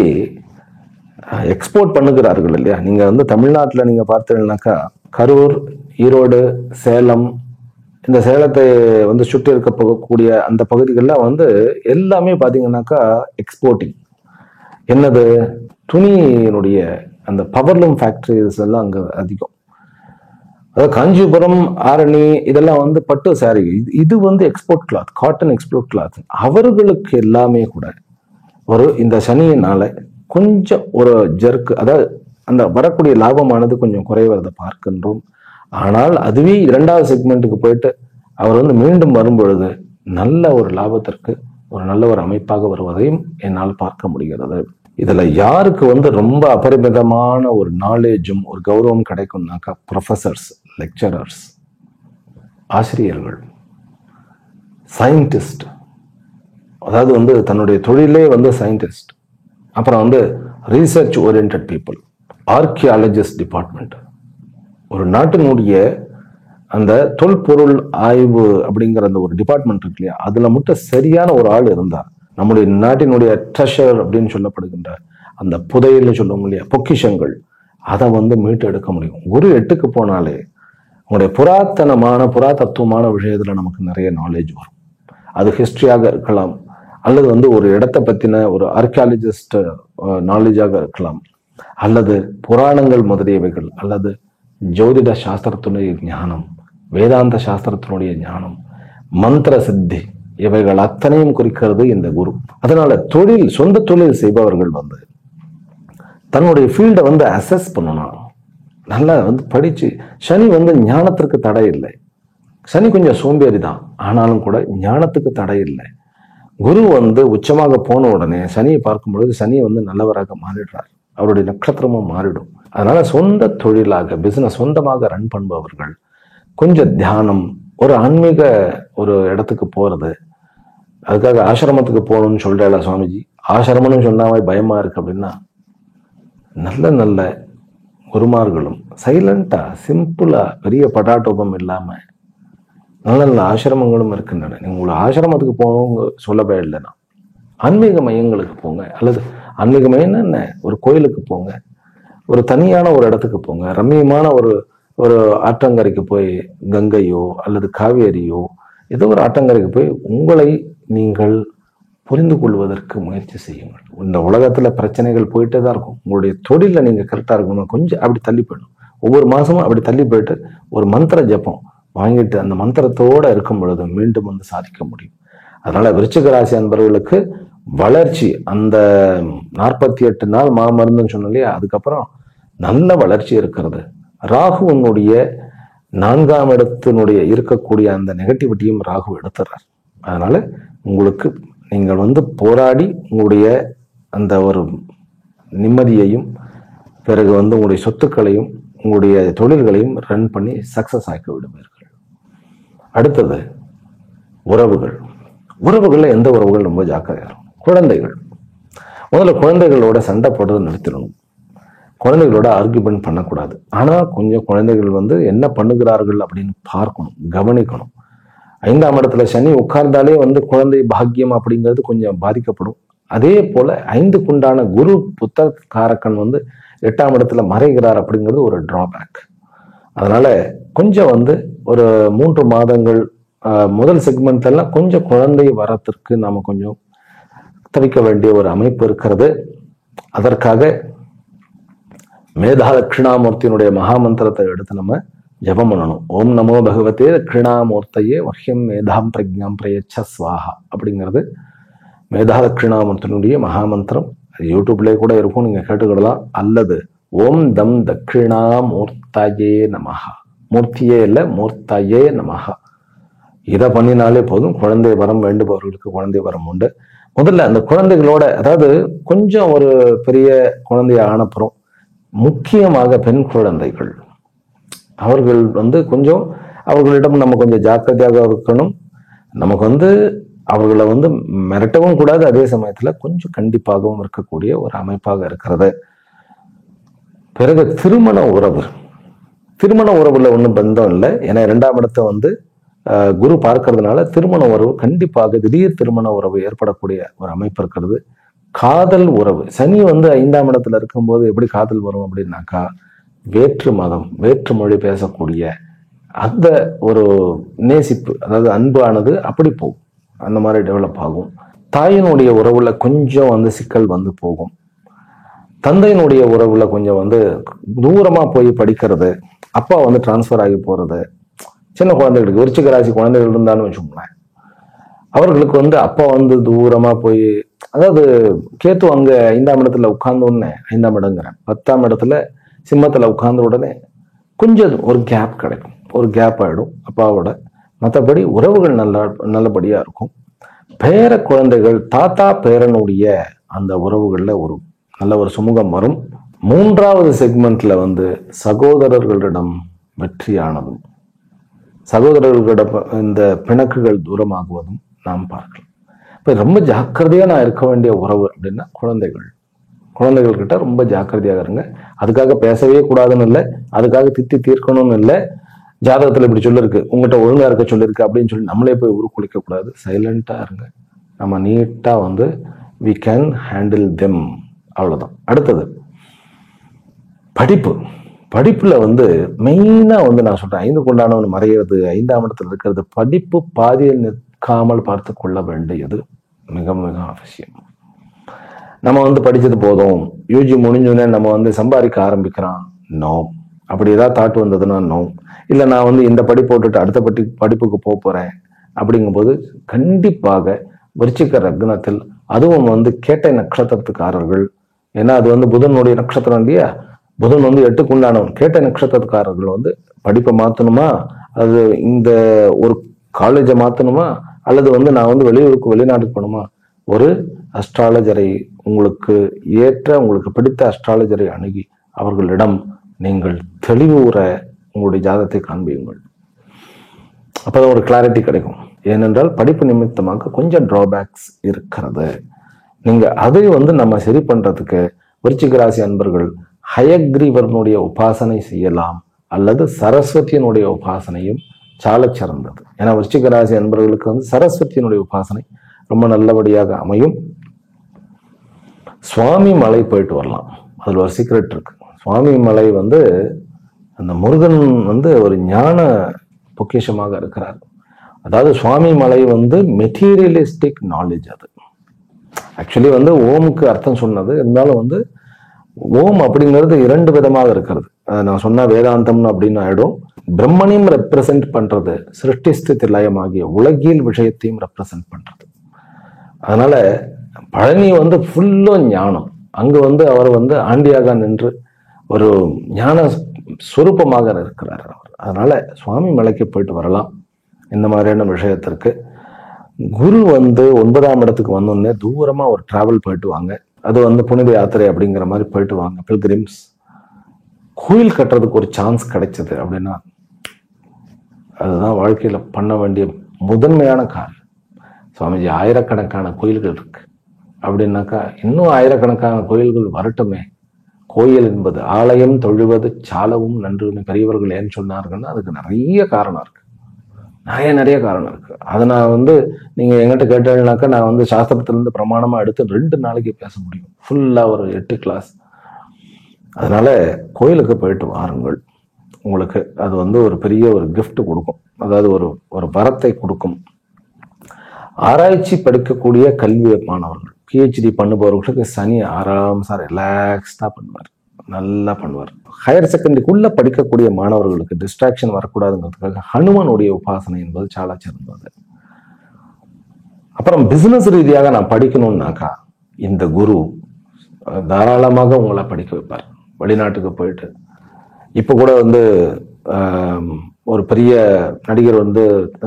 எக்ஸ்போர்ட் பண்ணுகிறார்கள் இல்லையா. நீங்க வந்து தமிழ்நாட்டில் நீங்க பார்த்தீங்கன்னாக்கா கரூர், ஈரோடு, சேலம், இந்த சேலத்தை வந்து சுற்றி இருக்க போகக்கூடிய அந்த பகுதிகளில் வந்து எல்லாமே பார்த்தீங்கன்னாக்கா எக்ஸ்போர்ட்டிங். என்னது, துணியினுடைய அந்த பவர்லூம் ஃபேக்டரிஸ் எல்லாம் அங்கே அதிகம். அதாவது காஞ்சிபுரம், ஆரணி இதெல்லாம் வந்து பட்டு சாரி, இது வந்து export cloth, cotton export cloth. அவர்களுக்கு எல்லாமே கூட ஒரு இந்த சனியினால கொஞ்சம் ஒரு ஜர்க்கு, அதாவது அந்த வரக்கூடிய லாபமானது கொஞ்சம் குறைவதை பார்க்கின்றோம். ஆனால் அதுவே இரண்டாவது செக்மெண்ட்டுக்கு போயிட்டு அவர் வந்து மீண்டும் வரும்பொழுது நல்ல ஒரு லாபத்திற்கு ஒரு நல்ல ஒரு அமைப்பாக வருவதையும் என்னால் பார்க்க முடிகிறது. இதுல யாருக்கு வந்து ரொம்ப அபரிமிதமான ஒரு நாலேஜும் ஒரு கௌரவம் கிடைக்கும்னாக்கா ப்ரொஃபசர்ஸ், லெக்சரர்ஸ், ஆசிரியர்கள், சயின்டிஸ்ட், அதாவது வந்து தன்னுடைய தொழிலே வந்து சயின்டிஸ்ட், அப்புறம் வந்து research orient people, archaeologist department. ஒரு நாட்டினுடைய அந்த தொல்பொருள் ஆய்வு அப்படிங்கிற அந்த ஒரு டிபார்ட்மெண்ட் இருக்கு இல்லையா, அதுல மட்டும் சரியான ஒரு ஆள் இருந்தார், நம்முடைய நாட்டினுடைய ட்ரெஷர் அப்படின்னு சொல்லப்படுகின்ற அந்த புதையல்னு சொல்லுவோம் இல்லையா, பொக்கிஷங்கள், அதை வந்து மீட்டு எடுக்க முடியும். ஒரு 8க்கு போனாலே உங்களுடைய புராதத்துவமான விஷயத்துல நமக்கு நிறைய நாலேஜ் வரும். அது ஹிஸ்டரியாக இருக்கலாம், அல்லது வந்து ஒரு இடத்தை பத்தின ஒரு ஆர்கியாலஜிஸ்ட் நாலேஜாக இருக்கலாம், அல்லது புராணங்கள் முதலியவைகள், அல்லது ஜோதிட சாஸ்திரத்தினுடைய ஞானம், வேதாந்த சாஸ்திரத்தினுடைய ஞானம், மந்திர சித்தி, இவைகள் அத்தனையும் குறிக்கிறது இந்த குரு. அதனால சொந்த தொழில் செய்பவர்கள் வந்து தன்னுடைய ஃபீல்டை வந்து அசஸ் பண்ணணும், நல்லா வந்து படிச்சு. சனி வந்து ஞானத்திற்கு தடை இல்லை, சனி கொஞ்சம் சோம்பேறி தான், ஆனாலும் கூட ஞானத்துக்கு தடை இல்லை. குரு வந்து உச்சமாக போன உடனே சனியை பார்க்கும் பொழுது சனி வந்து நல்லவராக மாறிடுறார், அவருடைய நட்சத்திரமும் மாறிடும். அதனால சொந்த தொழிலாக பிசினஸ் சொந்தமாக ரன் பண்ணுபவர்கள் கொஞ்சம் தியானம், ஒரு ஆன்மீக ஒரு இடத்துக்கு போறது, அதுக்காக ஆசிரமத்துக்கு போகணும்னு சொல்றேன் சுவாமிஜி, ஆசிரமம்னு சொன்னாவே பயமா இருக்கு அப்படின்னா, நல்ல நல்ல குருமார்களும் சைலண்டா சிம்பிளா பெரிய பட்டாட்டோபம் இல்லாம நல்ல நல்ல ஆசிரமங்களும் இருக்கின்றன. நீங்க உங்களை ஆசிரமத்துக்கு போகணுங்க சொல்லவே இல்லைன்னா ஆன்மீக மையங்களுக்கு போங்க, அல்லது ஆன்மீக மையம் என்ன, ஒரு கோயிலுக்கு போங்க, ஒரு தனியான ஒரு இடத்துக்கு போங்க, ரம்மியமான ஒரு ஒரு ஆற்றங்கரைக்கு போய் கங்கையோ அல்லது காவேரியோ ஏதோ ஒரு ஆற்றங்கரைக்கு போய் உங்களை நீங்கள் புரிந்து கொள்வதற்கு முயற்சி செய்யுங்கள். இந்த உலகத்துல பிரச்சனைகள் போயிட்டே தான் இருக்கும். உங்களுடைய தொழில நீங்க கரெக்டா இருக்கணும், கொஞ்சம் அப்படி தள்ளி போயிடும். ஒவ்வொரு மாசமும் அப்படி தள்ளி போயிட்டு ஒரு மந்திர ஜபம் வாங்கிட்டு அந்த மந்திரத்தோட இருக்கும் பொழுது மீண்டும் வந்து சாதிக்க முடியும். அதனால விருச்சிக ராசி அன்பர்களுக்கு வளர்ச்சி, அந்த 48 நாள் மாமருந்துன்னு சொன்னோம் இல்லையா, அதுக்கப்புறம் நல்ல வளர்ச்சி இருக்கிறது. ராகுவனுடைய 4ஆம் இடத்தினுடைய இருக்கக்கூடிய அந்த நெகட்டிவிட்டியும் ராகு எடுத்துறார். அதனால உங்களுக்கு நீங்கள் வந்து போராடி உங்களுடைய அந்த ஒரு நிம்மதியையும், பிறகு வந்து உங்களுடைய சொத்துக்களையும் உங்களுடைய தொழில்களையும் ரன் பண்ணி சக்சஸ் ஆக்கி விடுவீர்கள். அடுத்தது உறவுகள். உறவுகள்ல எந்த உறவுகள் ரொம்ப ஜாக்கிரதையா இருக்கும். குழந்தைகள், முதல்ல குழந்தைகளோட சண்டை போடுறது நிறுத்திடணும், குழந்தைகளோட ஆர்கியூமெண்ட் பண்ணக்கூடாது. ஆனா கொஞ்சம் குழந்தைகள் வந்து என்ன பண்ணுகிறார்கள் அப்படின்னு பார்க்கணும், கவனிக்கணும். 5ஆம் இடத்துல சனி உட்கார்ந்தாலே வந்து குழந்தை பாக்கியம் அப்படிங்கிறது கொஞ்சம் பாதிக்கப்படும். அதே போல 5க்குண்டான குரு புத்தகாரக்கன் வந்து 8ஆம் இடத்துல மறைகிறார் அப்படிங்கிறது ஒரு டிராபேக். அதனால கொஞ்சம் வந்து ஒரு 3 மாதங்கள் முதல் செக்மெண்ட் எல்லாம் கொஞ்சம் குழந்தை வரத்திற்கு நாம கொஞ்சம் தவிக்க வேண்டிய ஒரு அமைப்பு இருக்கிறது. அதற்காக மேதா தட்சிணாமூர்த்தியினுடைய மகாமந்திரத்தை எடுத்து நம்ம ஜபம் பண்ணணும். ஓம் நமோ பகவதே தட்சிணாமூர்த்தையே வஹ்யம் மேதாம் பிரஜாம் பிரயச்ச ஸ்வாஹா அப்படிங்கிறது மேதா தட்சிணாமூர்த்தியினுடைய மகாமந்திரம். யூடியூப்லேயே கூட இருக்கும், நீங்க கேட்டுக்கிடலாம். அல்லது ஓம் தம் தட்சிணாமூர்த்தயே நமஹா, மூர்த்தியே இல்லை மூர்த்தயே நமஹா, இதை பண்ணினாலே போதும். குழந்தை வரம் வேண்டுபவர்களுக்கு குழந்தை வரம் உண்டு. முதல்ல அந்த குழந்தைகளோட, அதாவது கொஞ்சம் ஒரு பெரிய குழந்தைய ஆனப்புறம் முக்கியமாக பெண் குழந்தைகள், அவர்கள் கொஞ்சம் அவர்களிடம் நம்ம கொஞ்சம் ஜாக்கிரதையாக இருக்கணும். நமக்கு அவர்களை மிரட்டவும் கூடாது, அதே சமயத்துல கொஞ்சம் கண்டிப்பாகவும் இருக்கக்கூடிய ஒரு அமைப்பாக இருக்கிறது. பிறகு திருமண உறவுல ஒன்றும் பந்தம் இல்லை. ஏன்னா 2ஆம் இடத்தை குரு பார்க்கறதுனால திருமண உறவு கண்டிப்பாக திடீர் திருமண உறவு ஏற்படக்கூடிய ஒரு அமைப்பு இருக்கிறது. காதல் உறவு, சனி 5ஆம் இடத்துல இருக்கும்போது எப்படி காதல் வரும் அப்படின்னாக்கா, வேற்று மதம் வேற்று மொழி பேசக்கூடிய அந்த ஒரு நேசிப்பு, அதாவது அன்பானது அப்படி போகும், அந்த மாதிரி டெவலப் ஆகும். தாயினுடைய உறவுல கொஞ்சம் சிக்கல் போகும். தந்தையினுடைய உறவுல கொஞ்சம் தூரமா போய் படிக்கிறது, அப்பா டிரான்ஸ்ஃபர் ஆகி போறது, சின்ன குழந்தைகளுக்கு விருச்சிக ராசி குழந்தைகள் இருந்தாலும் வச்சுக்கோங்களேன், அவர்களுக்கு அப்பா தூரமா போய், அதாவது கேத்து அங்க 5ஆம் இடத்துல உட்கார்ந்த உடனே, 5ஆம் இடங்கிறேன் 10ஆம் இடத்துல சிம்மத்துல உட்கார்ந்த உடனே கொஞ்சம் ஒரு கேப் கிடைக்கும், ஒரு கேப் ஆயிடும் அப்பாவோட. மற்றபடி உறவுகள் நல்லபடியா இருக்கும். பேர குழந்தைகள், தாத்தா பேரனுடைய அந்த உறவுகள்ல ஒரு நல்ல ஒரு சுமூகம் வரும். 3வது செக்மெண்ட்ல சகோதரர்களிடம் வெற்றியானதும், சகோதரர்களிடம் இந்த பிணக்குகள் தூரமாகுவதும் நாம் பார்க்கலாம். இப்ப ரொம்ப ஜாக்கிரதையா நான் இருக்க வேண்டிய உறவு அப்படின்னா குழந்தைகள் கிட்ட ரொம்ப ஜாக்கிரதையாக இருங்க. அதுக்காக பேசவே கூடாதுன்னு இல்லை, அதுக்காக திட்டி தீர்க்கணும்னு இல்லை. ஜாதகத்துல இப்படி சொல்லிருக்கு, உங்ககிட்ட ஒழுங்கா இருக்க சொல்லிருக்கு அப்படின்னு சொல்லி நம்மளே போய் உருக்குளிக்க கூடாது. சைலண்டா இருங்க, நம்ம நீட்டா we can handle them, அவ்வளவுதான். அடுத்தது படிப்புல மெயினா நான் சொல்றேன், 5க்கு உண்டானவன் மறைகிறது, 5ஆம் இடத்துல இருக்கிறது. படிப்பு பாதியில் நிற்காமல் பார்த்து கொள்ள வேண்டியது மிக மிக அவசியம். நம்ம படிச்சது போதும், யூஜி முடிஞ்சோடனே நம்ம சம்பாதிக்க ஆரம்பிக்கிறான், நோ. அப்படி ஏதாவது தாட்டு வந்ததுன்னா நோ. இல்ல நான் இந்த படிப்பு போட்டுட்டு அடுத்த படிப்புக்கு போறேன் அப்படிங்கும்போது கண்டிப்பாக விருச்சிக லக்னத்தில், அதுவும் கேட்டை நட்சத்திரத்துக்காரர்கள், ஏன்னா அது புதனுடைய நட்சத்திரம் இல்லையா, புதன் 8க்கு உண்டானவன். கேட்டை நட்சத்திரத்துக்காரர்கள் படிப்பை மாத்தணுமா, அது இந்த ஒரு காலேஜை மாத்தணுமா, அல்லது நான் வெளிநாட்டுக்கு போகணுமா, ஒரு அஸ்ட்ராலஜரை, உங்களுக்கு ஏற்ற உங்களுக்கு பிடித்த அஸ்ட்ராலஜரை அணுகி அவர்களிடம் நீங்கள் தெளிவுற உங்களுடைய ஜாதகத்தை காண்பியுங்கள். அப்பதான் ஒரு கிளாரிட்டி கிடைக்கும். ஏனென்றால் படிப்பு நிமித்தமாக கொஞ்சம் டிராபேக்ஸ் இருக்கிறது. நீங்க அதை நம்ம சரி பண்றதுக்கு விருச்சிக ராசி அன்பர்கள் ஹயக்ரீவனுடைய உபாசனை செய்யலாம், அல்லது சரஸ்வதியினுடைய உபாசனையும் சால சிறந்தது. ஏன்னா விருச்சிக ராசி அன்பர்களுக்கு சரஸ்வதியினுடைய உபாசனை ரொம்ப நல்லபடியாக அமையும். சுவாமி மலை போயிட்டு வரலாம், அதுல ஒரு சீக்ரெட் இருக்கு. சுவாமி மலை அந்த முருகன் ஒரு ஞான பொக்கிஷமாக இருக்கிறார். அதாவது சுவாமி மலை மெட்டீரியலிஸ்டிக் நாலேஜ். அது ஆக்சுவலி ஓமுக்கு அர்த்தம் சொன்னது, இருந்தாலும் ஓம் அப்படிங்கிறது 2 விதமாக இருக்கிறது. நான் சொன்ன வேதாந்தம்னு அப்படின்னு ஆயிடும். பிரம்மனையும் ரெப்ரசன்ட் பண்றது, சிருஷ்டிஸ்திதி லயம் ஆகிய உலகியல் விஷயத்தையும் ரெப்ரசன்ட் பண்றது. அதனால பழனி ஃபுல்லும் ஞானம். அங்கு அவர் ஆண்டியாக நின்று ஒரு ஞான சுரூபமாக இருக்கிறார் அவர். அதனால சுவாமி மலைக்கு போயிட்டு வரலாம் இந்த மாதிரியான விஷயத்திற்கு. குரு 9ஆம் இடத்துக்கு வந்தோடனே தூரமா ஒரு டிராவல் போயிட்டு வாங்க. அது புனித யாத்திரை அப்படிங்கிற மாதிரி போயிட்டு வாங்க. பில்கிரிம்ஸ் கோயில் கட்டுறதுக்கு ஒரு சான்ஸ் கிடைச்சது அப்படின்னா அதுதான் வாழ்க்கையில பண்ண வேண்டிய முதன்மையான காரியம். சுவாமிஜி, ஆயிரக்கணக்கான கோயில்கள் இருக்கு அப்படின்னாக்கா இன்னும் ஆயிரக்கணக்கான கோயில்கள் வரட்டுமே. கோயில் என்பது ஆலயம் தொழுவது சாலவும் நன்றுன்னு பெரியவர்கள் ஏன் சொன்னார்கள்னா அதுக்கு நிறைய காரணம் இருக்கு, நிறைய காரணம் இருக்கு. அதை நான் நீங்க எங்கிட்ட கேட்டீங்கன்னாக்கா நான் சாஸ்திரத்திலிருந்து பிரமாணமா எடுத்து 2 நாளைக்கு பேச முடியும், ஃபுல்லா ஒரு 8 கிளாஸ். அதனால கோயிலுக்கு போயிட்டு வாருங்கள். உங்களுக்கு அது ஒரு பெரிய ஒரு கிஃப்ட் கொடுக்கும், அதாவது ஒரு வரத்தை கொடுக்கும். ஆராய்ச்சி படிக்கக்கூடிய கல்வி மாணவர்கள், PhD பண்ணுபவர்களுக்கு சனி ஆராம்சா ரிலாக்ஸ்டா பண்ணுவார், நல்லா பண்ணுவார். ஹையர் செகண்டரிக்குள்ள படிக்கக்கூடிய மாணவர்களுக்கு டிஸ்ட்ராக்ஷன் வரக்கூடாதுங்கிறதுக்காக ஹனுமனுடைய உபாசனை என்பது சால சிறந்தது. அப்புறம் பிசினஸ் ரீதியாக நான் படிக்கணும்னாக்கா இந்த குரு தாராளமாக உங்களை படிக்க வைப்பார். வெளிநாட்டுக்கு போயிட்டு இப்ப கூட ஒரு பெரிய நடிகர்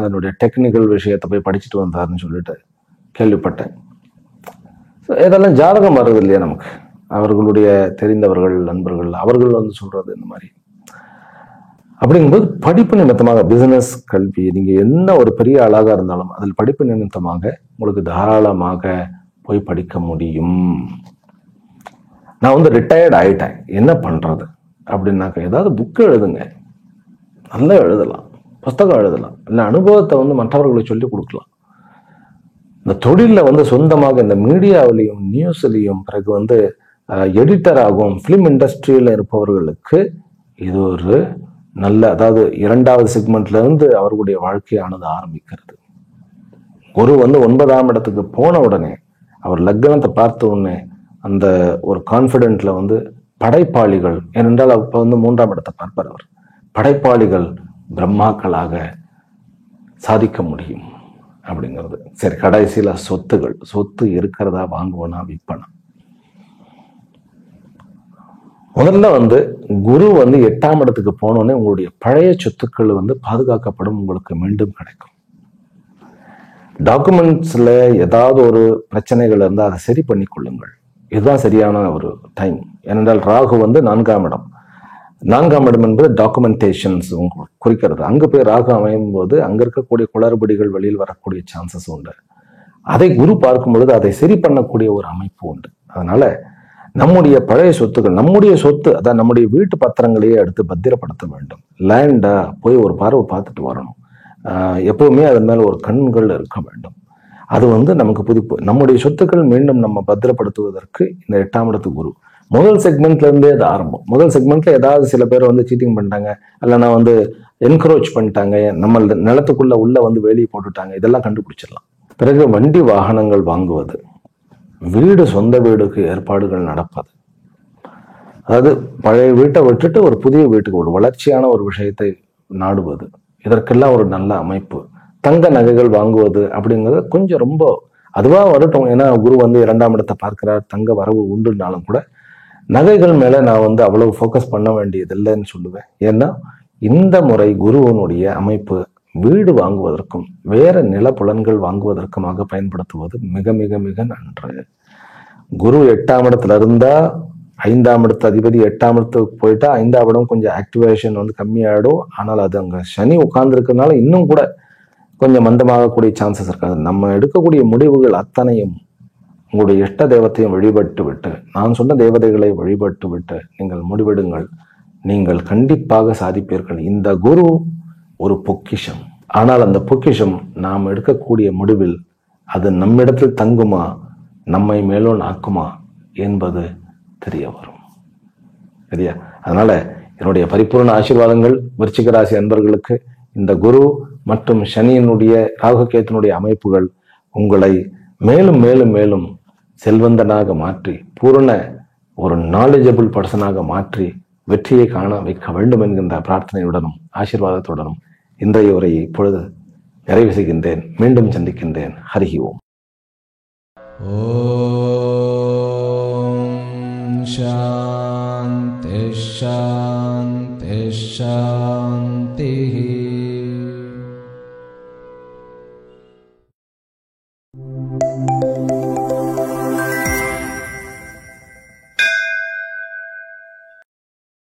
அதனுடைய டெக்னிக்கல் விஷயத்தை போய் படிச்சுட்டு வந்தாருன்னு சொல்லிட்டு கேள்விப்பட்டேன். இதெல்லாம் ஜாதகம் வர்றது இல்லையா நமக்கு, அவர்களுடைய தெரிந்தவர்கள், நண்பர்கள், அவர்கள் வந்து சொல்றது இந்த மாதிரி. அப்படிங்கும்போது படிப்பு நிமித்தமாக பிசினஸ், கல்வி, நீங்க என்ன ஒரு பெரிய ஆளாக இருந்தாலும் அதில் படிப்பு நிமித்தமாக உங்களுக்கு தாராளமாக போய் படிக்க முடியும். நான் வந்து ரிட்டையர்ட் ஆயிட்டேன், என்ன பண்றது அப்படின்னாக்க ஏதாவது புக்கு எழுதுங்க, நல்லா எழுதலாம், புஸ்தகம் எழுதலாம், இல்லை அனுபவத்தை வந்து மற்றவர்களுக்கு சொல்லி கொடுக்கலாம். இந்த தொழிலில் வந்து சொந்தமாக இந்த மீடியாவிலையும் நியூஸ்லையும் பிறகு வந்து எடிட்டராகவும் ஃபிலிம் இண்டஸ்ட்ரியில் இருப்பவர்களுக்கு இது ஒரு நல்ல, அதாவது 2வது செக்மெண்ட்ல இருந்து அவர்களுடைய வாழ்க்கையானது ஆரம்பிக்கிறது. குரு வந்து 9ஆம் இடத்துக்கு போன உடனே அவர் லக்னத்தை பார்த்த உடனே அந்த ஒரு கான்ஃபிடென்ட்ல வந்து படைப்பாளிகள், ஏனென்றால் அப்ப வந்து 3ஆம் இடத்தை பார்ப்பார் அவர், படைப்பாளிகள் பிரம்மாக்களாக சாதிக்க முடியும் அப்படிங்கிறது. சரி, கடைசியில சொத்துகள், சொத்து இருக்கிறதா, வாங்குவனா, விற்பனா. முதல்ல வந்து குரு வந்து 8ஆம் இடத்துக்கு போனோடனே உங்களுடைய பழைய சொத்துக்கள் வந்து பாதுகாக்கப்படும், உங்களுக்கு மீண்டும் கிடைக்கும். டாக்குமெண்ட்ஸ்ல ஏதாவது ஒரு பிரச்சனைகள் இருந்தால் அதை சரி பண்ணி கொள்ளுங்கள். இதுதான் சரியான ஒரு டைம். ஏனென்றால் ராகு வந்து 4ஆம் இடம். 4ஆம் இடம் என்பது டாக்குமெண்டேஷன்ஸ் குறிக்கிறது. அங்கு போய் ராகு அமையும் போது அங்க இருக்கக்கூடிய குளறுபடிகள் வெளியில் வரக்கூடிய சான்சஸ் உண்டு. அதை குரு பார்க்கும் பொழுது அதை சரி பண்ணக்கூடிய ஒரு அமைப்பு உண்டு. அதனால நம்முடைய பழைய சொத்துக்கள், நம்முடைய சொத்து, அதான் நம்முடைய வீட்டு பத்திரங்களையே எடுத்து பத்திரப்படுத்த வேண்டும். லேண்டா போய் ஒரு பார்வை பார்த்துட்டு வரணும். எப்பவுமே அதன் மேல ஒரு கண்கள் இருக்க வேண்டும். அது வந்து நமக்கு புதுப்பு. நம்முடைய சொத்துக்கள் மீண்டும் நம்ம பத்திரப்படுத்துவதற்கு இந்த 8ஆம் இடத்து குரு முதல் செக்மெண்ட்ல இருந்தே அது ஆரம்பம். முதல் செக்மெண்ட்ல ஏதாவது சில பேர் வந்து சீட்டிங் பண்ணிட்டாங்க, இல்லைன்னா வந்து என்கரேஜ் பண்ணிட்டாங்க, நம்ம நிலத்துக்குள்ள உள்ள வந்து வேலியை போட்டுட்டாங்க, இதெல்லாம் கண்டுபிடிச்சிடலாம். பிறகு வண்டி வாகனங்கள் வாங்குவது, வீடு, சொந்த வீடுக்கு ஏற்பாடுகள் நடப்பது, அதாவது பழைய வீட்டை விட்டுட்டு ஒரு புதிய வீட்டுக்கு ஒரு வளர்ச்சியான ஒரு விஷயத்தை நாடுவது, இதற்கெல்லாம் ஒரு நல்ல அமைப்பு. தங்க நகைகள் வாங்குவது அப்படிங்கிறது கொஞ்சம் ரொம்ப அதுவா வரட்டும். ஏன்னா குரு வந்து 2ஆம் இடத்தை பார்க்கிறார், தங்க வரவு உண்டுனாலும் கூட நகைகள் மேல நான் வந்து அவ்வளவு ஃபோக்கஸ் பண்ண வேண்டியது இல்லைன்னு சொல்லுவேன். ஏன்னா இந்த முறை குருவனுடைய அமைப்பு வீடு வாங்குவதற்கும் வேற நிலப்புலன்கள் வாங்குவதற்குமாக பயன்படுத்துவது மிக மிக மிக நன்று. குரு 8ஆம் இடத்துல இருந்தா 5ஆம் இடத்து அதிபதி 8ஆம் இடத்துக்கு போயிட்டா 5ஆம் இடம் கொஞ்சம் ஆக்டிவேஷன் வந்து கம்மியாயிடும். ஆனால் அது அங்க சனி உட்கார்ந்து இருக்கிறதுனால இன்னும் கூட கொஞ்சம் மந்தமாகக்கூடிய சான்சஸ் இருக்காது. நம்ம எடுக்கக்கூடிய முடிவுகள் அத்தனையும் உங்களுடைய இஷ்ட தெய்வத்தையும் வழிபட்டு விட்டு, நான் சொன்ன தேவதைகளை வழிபட்டு விட்டு நீங்கள் முடிவெடுங்கள். நீங்கள் கண்டிப்பாக சாதிப்பீர்கள். இந்த குரு ஒரு பொக்கிஷம். ஆனால் அந்த பொக்கிஷம் நாம் எடுக்கக்கூடிய முடிவில் அது நம்மிடத்தில் தங்குமா, நம்மை மேலும் ஆக்குமா என்பது தெரிய வரும். சரியா? அதனால என்னுடைய பரிபூர்ண ஆசீர்வாதங்கள் விருச்சிக ராசி அன்பர்களுக்கு. இந்த குரு மற்றும் சனியினுடைய ராகுகேத்தினுடைய அமைப்புகள் உங்களை மேலும் மேலும் மேலும் செல்வந்தனாக மாற்றி, பூரண ஒரு நாலேஜபிள் பர்சனாக மாற்றி வெற்றியை காண வைக்க வேண்டும் என்கின்ற பிரார்த்தனையுடனும் ஆசீர்வாதத்துடனும் இன்றைய உரையை இப்பொழுது நிறைவு செய்கின்றேன். மீண்டும் சந்திக்கின்றேன். ஹரிஹி ஓம். ஓம் சாந்தி சாந்தி சாந்தி.